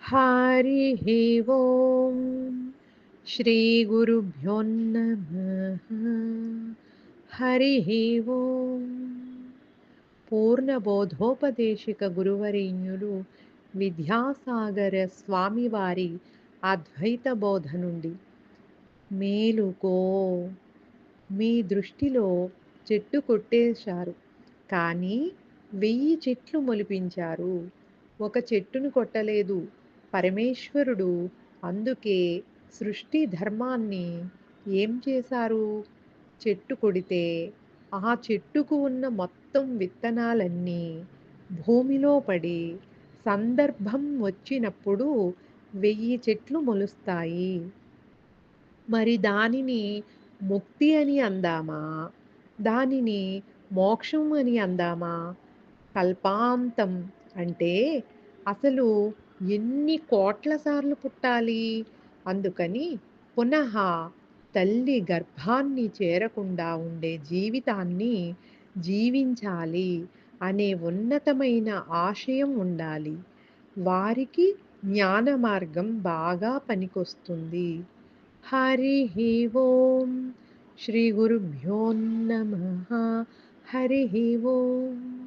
हरिः ఓం శ్రీ గురుభ్యో నమః. హరిः ఓం. పూర్ణబోధోపదేశిక గురువరేణ్యులు విద్యాసాగర స్వామివారి అద్వైత బోధ నుండి మేలుకో, మీ దృష్టిలో చెట్టు కొట్టేశారు, కానీ 1000 చెట్లు మొలిపించారు. ఒక చెట్టును కొట్టలేదు పరమేశ్వరుడు. అందుకే సృష్టి ధర్మాన్ని ఏం చేశారు? చెట్టు కొడితే ఆ చెట్టుకు ఉన్న మొత్తం విత్తనాలన్నీ భూమిలో పడి సందర్భం వచ్చినప్పుడు 1000 చెట్లు మొలుస్తాయి. మరి దానిని ముక్తి అని అందామా? దానిని మోక్షం అని అందామా? కల్పాంతం అంటే అసలు ఎన్ని కోట్ల సార్లు పుట్టాలి? అందుకని పునః తల్లి గర్భాన్ని చేరకుండా ఉండే జీవితాన్ని జీవించాలి అనే ఉన్నతమైన ఆశయం ఉండాలి. వారికి జ్ఞాన మార్గం బాగా పనికొస్తుంది. हरिः ఓం శ్రీ గురుభ్యో నమః. హరిः ఓం.